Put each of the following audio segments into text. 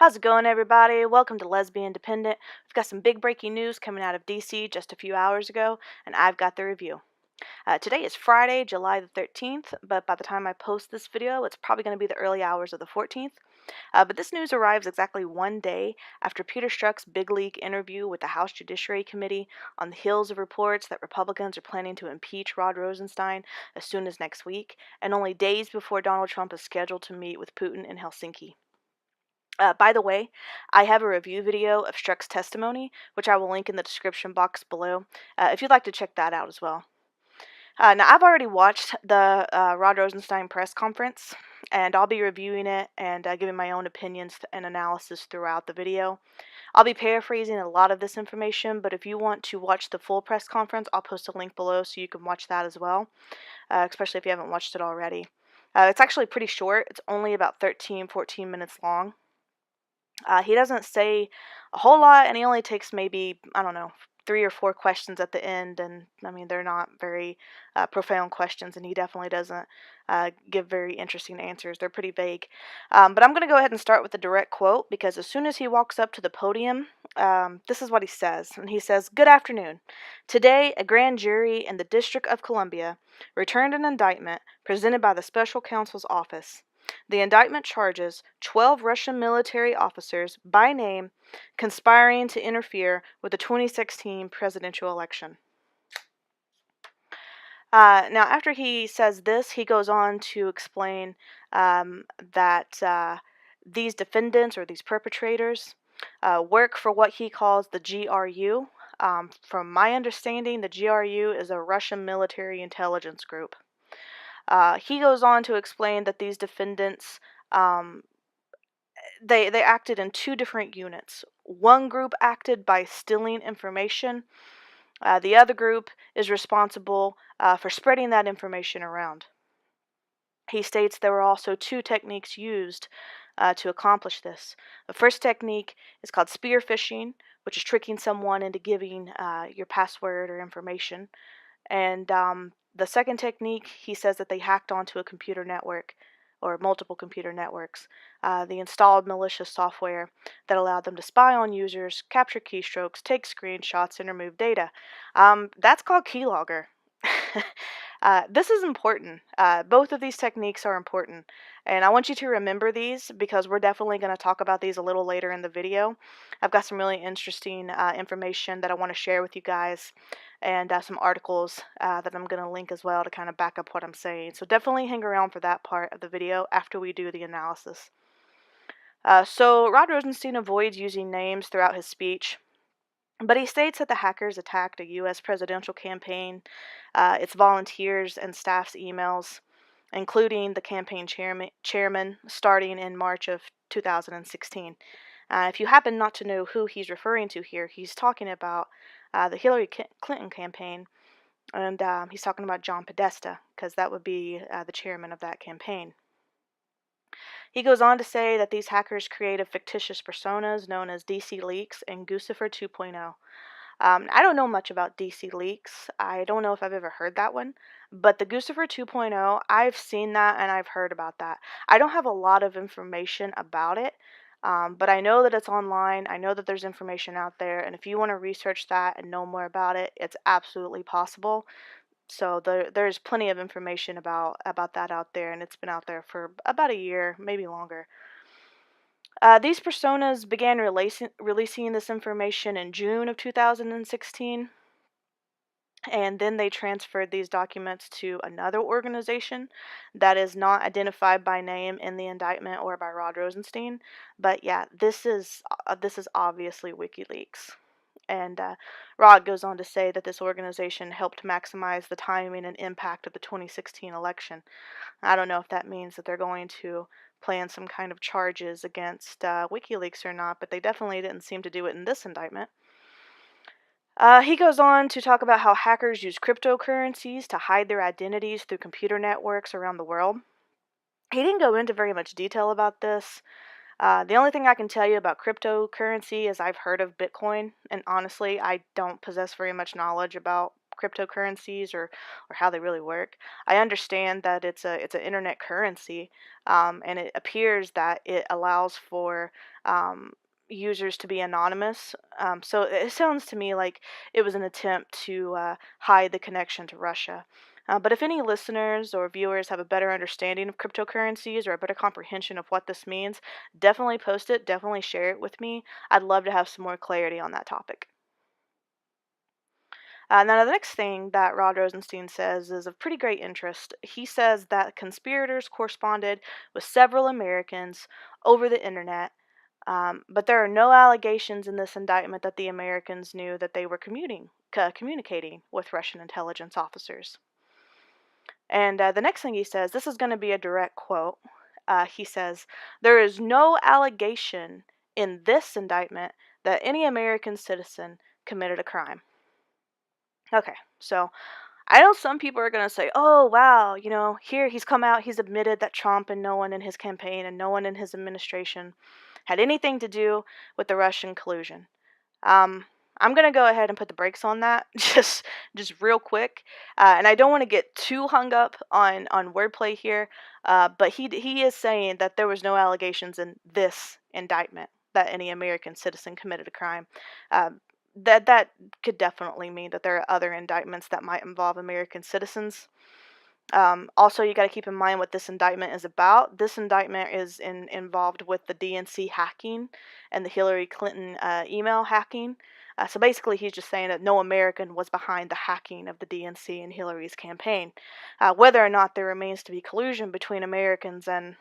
How's it going, everybody? Welcome to Lesbian Independent. We've got some big breaking news coming out of DC just a few hours ago, and I've got the review. Today is Friday, July the 13th, but by the time I post this video, it's probably going to be the early hours of the 14th. But this news arrives exactly one day after Peter Strzok's big league interview with the House Judiciary Committee on the heels of reports that Republicans are planning to impeach Rod Rosenstein as soon as next week, and only days before Donald Trump is scheduled to meet with Putin in Helsinki. By the way, I have a review video of Strzok's testimony, which I will link in the description box below, if you'd like to check that out as well. Now, I've already watched the Rod Rosenstein press conference, and I'll be reviewing it and giving my own opinions and analysis throughout the video. I'll be paraphrasing a lot of this information, but if you want to watch the full press conference, I'll post a link below so you can watch that as well, especially if you haven't watched it already. It's actually pretty short. It's only about 13-14 minutes long. He doesn't say a whole lot, and he only takes maybe, 3 or 4 questions at the end, and I mean, they're not very profound questions, and he definitely doesn't give very interesting answers. They're pretty vague. But I'm going to go ahead and start with the direct quote, because as soon as he walks up to the podium, this is what he says. And he says, "Good afternoon. Today, a grand jury in the District of Columbia returned an indictment presented by the Special Counsel's Office. The indictment charges 12 Russian military officers by name conspiring to interfere with the 2016 presidential election." Now, after he says this, he goes on to explain that these defendants or these perpetrators work for what he calls the GRU. From my understanding, the GRU is a Russian military intelligence group. He goes on to explain that these defendants, they acted in 2 different units. One group acted by stealing information. The other group is responsible for spreading that information around. He states there were also 2 techniques used to accomplish this. The first technique is called spear phishing, which is tricking someone into giving your password or information. And the second technique, he says that they hacked onto a computer network or multiple computer networks. They installed malicious software that allowed them to spy on users, capture keystrokes, take screenshots, and remove data. That's called keylogger. This is important. Both of these techniques are important, and I want you to remember these because we're definitely going to talk about these a little later in the video. I've got some really interesting information that I want to share with you guys, and some articles that I'm going to link as well to kind of back up what I'm saying. So definitely hang around for that part of the video after we do the analysis. So Rod Rosenstein avoids using names throughout his speech, but he states that the hackers attacked a U.S. presidential campaign, its volunteers and staff's emails, including the campaign chairman, starting in March of 2016. If you happen not to know who he's referring to here, he's talking about the Hillary Clinton campaign, and he's talking about John Podesta, because that would be the chairman of that campaign. He goes on to say that these hackers created fictitious personas known as DC Leaks and Guccifer 2.0. I don't know much about DC Leaks. I don't know if I've ever heard that one. But the Guccifer 2.0, I've seen that and I've heard about that. I don't have a lot of information about it, but I know that it's online. I know that there's information out there. And if you want to research that and know more about it, it's absolutely possible. So there's plenty of information about that out there, and it's been out there for about a year, maybe longer. These personas began releasing this information in June of 2016, and then they transferred these documents to another organization that is not identified by name in the indictment or by Rod Rosenstein. But yeah, this is obviously WikiLeaks. And Rod goes on to say that this organization helped maximize the timing and impact of the 2016 election. I don't know if that means that they're going to plan some kind of charges against WikiLeaks or not, but they definitely didn't seem to do it in this indictment. He goes on to talk about how hackers use cryptocurrencies to hide their identities through computer networks around the world. He didn't go into very much detail about this. The only thing I can tell you about cryptocurrency is I've heard of Bitcoin, and honestly, I don't possess very much knowledge about cryptocurrencies or how they really work. I understand that it's an internet currency, and it appears that it allows for um, users to be anonymous. So it sounds to me like it was an attempt to hide the connection to Russia. But if any listeners or viewers have a better understanding of cryptocurrencies or a better comprehension of what this means, definitely post it, definitely share it with me. I'd love to have some more clarity on that topic. Now, the next thing that Rod Rosenstein says is of pretty great interest. He says that conspirators corresponded with several Americans over the internet, but there are no allegations in this indictment that the Americans knew that they were communicating with Russian intelligence officers. And the next thing he says, this is going to be a direct quote. He says, "There is no allegation in this indictment that any American citizen committed a crime." Okay, so I know some people are going to say, oh, wow, here he's come out, he's admitted that Trump and no one in his campaign and no one in his administration had anything to do with the Russian collusion. Um, I'm gonna go ahead and put the brakes on that, just real quick. And I don't want to get too hung up on wordplay here. But he is saying that there was no allegations in this indictment that any American citizen committed a crime. That could definitely mean that there are other indictments that might involve American citizens. Also, you got to keep in mind what this indictment is about. This indictment is involved with the DNC hacking and the Hillary Clinton email hacking. So basically, he's just saying that no American was behind the hacking of the DNC and Hillary's campaign. Whether or not there remains to be collusion between Americans and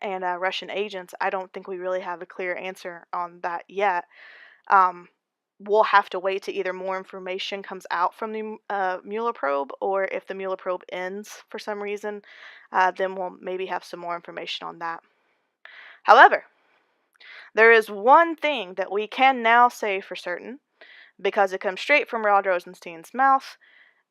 Russian agents, I don't think we really have a clear answer on that yet. Um, we'll have to wait to either more information comes out from the Mueller probe, or if the Mueller probe ends for some reason, then we'll maybe have some more information on that. However, there is one thing that we can now say for certain, because it comes straight from Rod Rosenstein's mouth.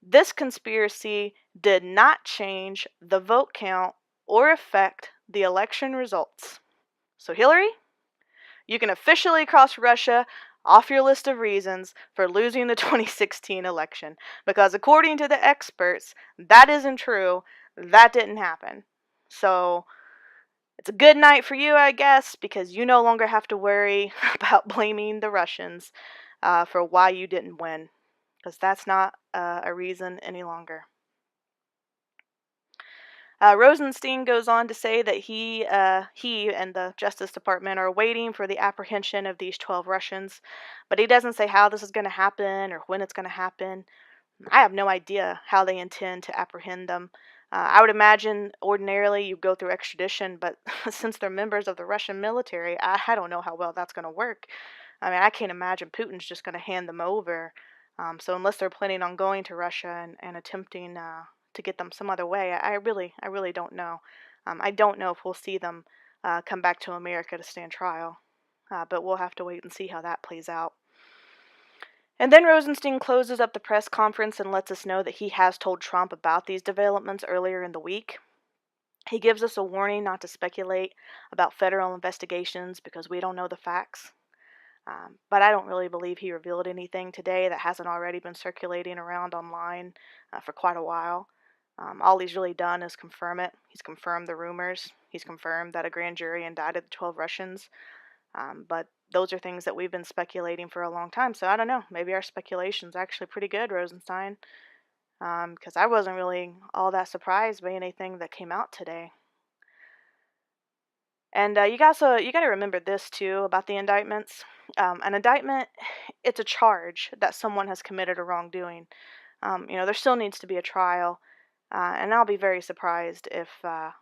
This conspiracy did not change the vote count or affect the election results. So, Hillary, you can officially cross Russia off your list of reasons for losing the 2016 election, because according to the experts, that isn't true. That didn't happen. So it's a good night for you, I guess, because you no longer have to worry about blaming the Russians for why you didn't win, because that's not a reason any longer. Rosenstein goes on to say that he and the Justice Department are waiting for the apprehension of these 12 Russians, but he doesn't say how this is going to happen or when it's going to happen. I have no idea how they intend to apprehend them. I would imagine ordinarily you go through extradition, but since they're members of the Russian military, I don't know how well that's going to work. I mean, I can't imagine Putin's just going to hand them over. So unless they're planning on going to Russia and attempting to get them some other way, I really don't know. I don't know if we'll see them come back to America to stand trial, but we'll have to wait and see how that plays out. And then Rosenstein closes up the press conference and lets us know that he has told Trump about these developments earlier in the week. He gives us a warning not to speculate about federal investigations because we don't know the facts. But I don't really believe he revealed anything today that hasn't already been circulating around online for quite a while. All he's really done is confirm it. He's confirmed the rumors. He's confirmed that a grand jury indicted the 12 Russians. But those are things that we've been speculating for a long time. So I don't know. Maybe our speculation's actually pretty good, Rosenstein. Because I wasn't really all that surprised by anything that came out today. And you got to remember this too about the indictments. An indictment, it's a charge that someone has committed a wrongdoing. There still needs to be a trial, and I'll be very surprised if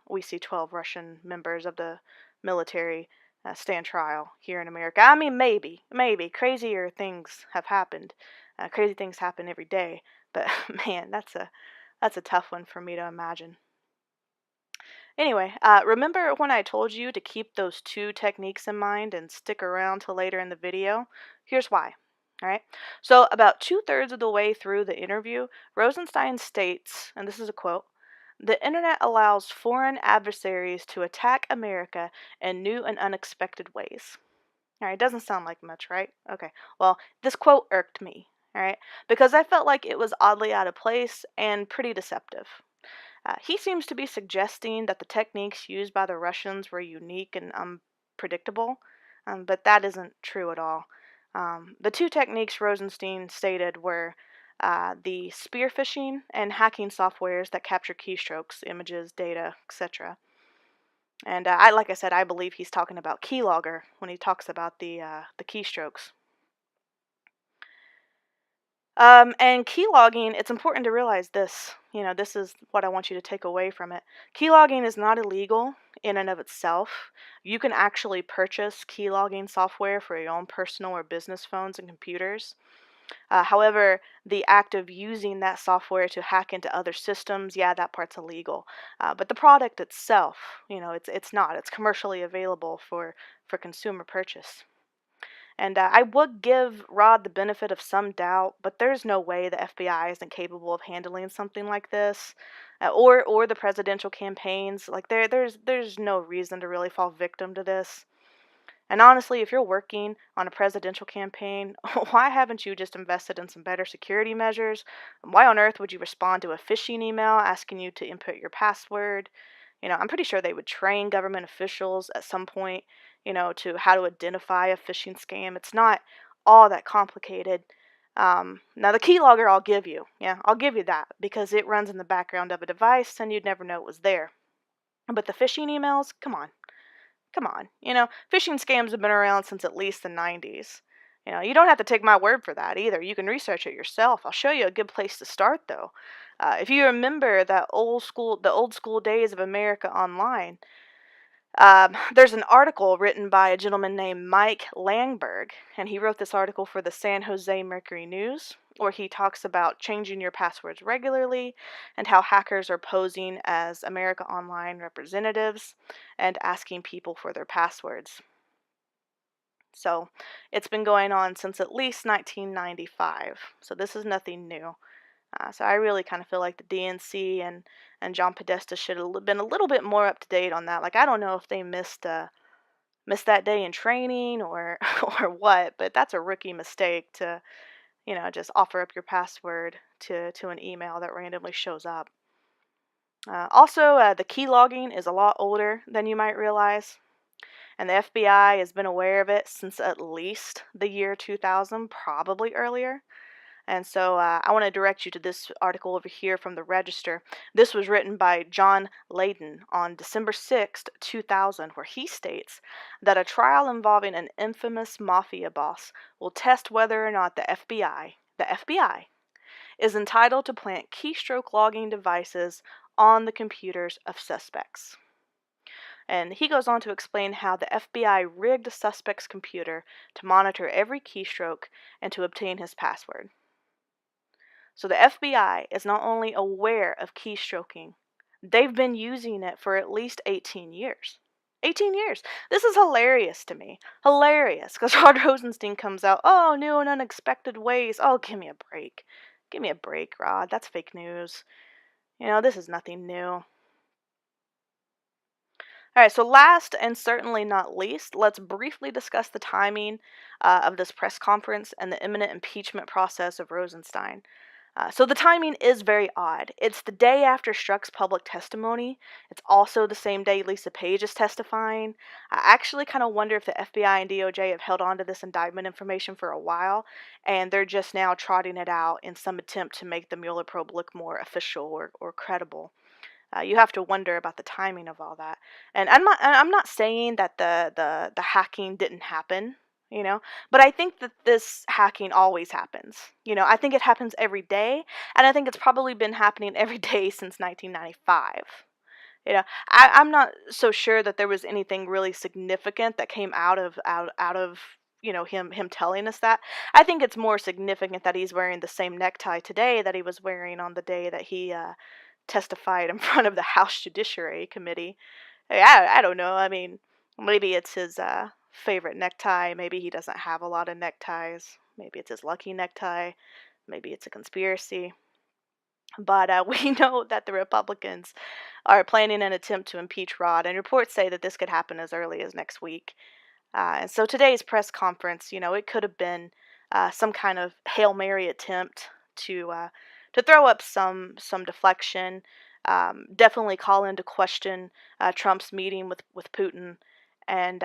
we see 12 Russian members of the military stand trial here in America. I mean, maybe crazier things have happened. Crazy things happen every day, but man, that's a tough one for me to imagine. Anyway, remember when I told you to keep those two techniques in mind and stick around till later in the video? Here's why. All right. So about 2/3 of the way through the interview, Rosenstein states, and this is a quote, The internet allows foreign adversaries to attack America in new and unexpected ways. All right, doesn't sound like much, right? Okay. Well, this quote irked me, all right, because I felt like it was oddly out of place and pretty deceptive. He seems to be suggesting that the techniques used by the Russians were unique and unpredictable, but that isn't true at all. The two techniques Rosenstein stated were the spear phishing and hacking softwares that capture keystrokes, images, data, etc. And like I said, I believe he's talking about keylogger when he talks about the keystrokes. And keylogging, it's important to realize this. This is what I want you to take away from it. Keylogging is not illegal in and of itself. You can actually purchase keylogging software for your own personal or business phones and computers. However, the act of using that software to hack into other systems, yeah, that part's illegal. But the product itself, it's not. It's commercially available for consumer purchase. And I would give Rod the benefit of some doubt, but there's no way the FBI isn't capable of handling something like this, or the presidential campaigns. Like there's no reason to really fall victim to this. And honestly, if you're working on a presidential campaign, why haven't you just invested in some better security measures? Why on earth would you respond to a phishing email asking you to input your password? I'm pretty sure they would train government officials at some point, to how to identify a phishing scam. It's not all that complicated. Now, the keylogger, I'll give you. Yeah, I'll give you that because it runs in the background of a device and you'd never know it was there. But the phishing emails, come on. Come on. Phishing scams have been around since at least the 90s. You don't have to take my word for that either. You can research it yourself. I'll show you a good place to start, though. If you remember the old school days of America Online, there's an article written by a gentleman named Mike Langberg, and he wrote this article for the San Jose Mercury News, where he talks about changing your passwords regularly and how hackers are posing as America Online representatives and asking people for their passwords. So it's been going on since at least 1995, so this is nothing new. So I really kind of feel like the DNC and John Podesta should have been a little bit more up to date on that. Like I don't know if they missed that day in training or or what, but that's a rookie mistake to just offer up your password to an email that randomly shows up. Also, the key logging is a lot older than you might realize, and the FBI has been aware of it since at least the year 2000, probably earlier. And so I want to direct you to this article over here from the Register. This was written by John Layden on December 6th, 2000, where he states that a trial involving an infamous mafia boss will test whether or not the FBI, is entitled to plant keystroke logging devices on the computers of suspects. And he goes on to explain how the FBI rigged a suspect's computer to monitor every keystroke and to obtain his password. So the FBI is not only aware of keystroking, they've been using it for at least 18 years. 18 years. This is hilarious to me. Hilarious. Because Rod Rosenstein comes out, oh, new and unexpected ways. Oh, give me a break. Give me a break, Rod. That's fake news. This is nothing new. All right, so last and certainly not least, let's briefly discuss the timing of this press conference and the imminent impeachment process of Rosenstein. So the timing is very odd. It's the day after Strzok's public testimony. It's also the same day Lisa Page is testifying. I actually kind of wonder if the FBI and DOJ have held on to this indictment information for a while, and they're just now trotting it out in some attempt to make the Mueller probe look more official or credible. You have to wonder about the timing of all that. And I'm not saying that the hacking didn't happen, but I think that this hacking always happens. I think it happens every day, and I think it's probably been happening every day since 1995. I'm not so sure that there was anything really significant that came out of him telling us that. I think it's more significant that he's wearing the same necktie today that he was wearing on the day that he testified in front of the House Judiciary Committee. I don't know. I mean, maybe it's his favorite necktie. Maybe he doesn't have a lot of neckties. Maybe it's his lucky necktie. Maybe it's a conspiracy. But we know that the Republicans are planning an attempt to impeach Rod, and reports say that this could happen as early as next week. And so today's press conference, it could have been some kind of Hail Mary attempt to throw up some deflection, definitely call into question Trump's meeting with Putin, and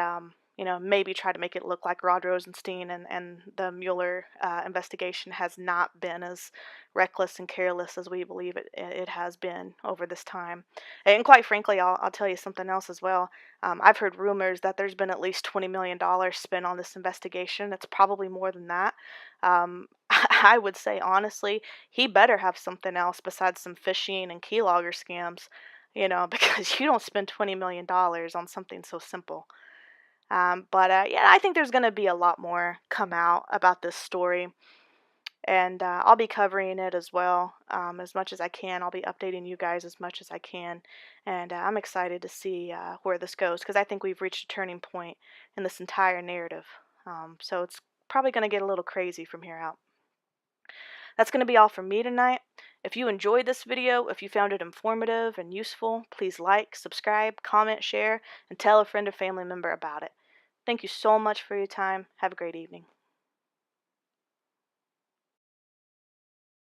maybe try to make it look like Rod Rosenstein and the Mueller investigation has not been as reckless and careless as we believe it has been over this time. And quite frankly, I'll tell you something else as well. I've heard rumors that there's been at least $20 million spent on this investigation. It's probably more than that. I would say, honestly, he better have something else besides some phishing and keylogger scams, because you don't spend $20 million on something so simple. But yeah, I think there's going to be a lot more come out about this story. And I'll be covering it as well, as much as I can. I'll be updating you guys as much as I can. And I'm excited to see where this goes, because I think we've reached a turning point in this entire narrative. So it's probably going to get a little crazy from here out. That's going to be all from me tonight. If you enjoyed this video, if you found it informative and useful, please like, subscribe, comment, share, and tell a friend or family member about it. Thank you so much for your time. Have a great evening.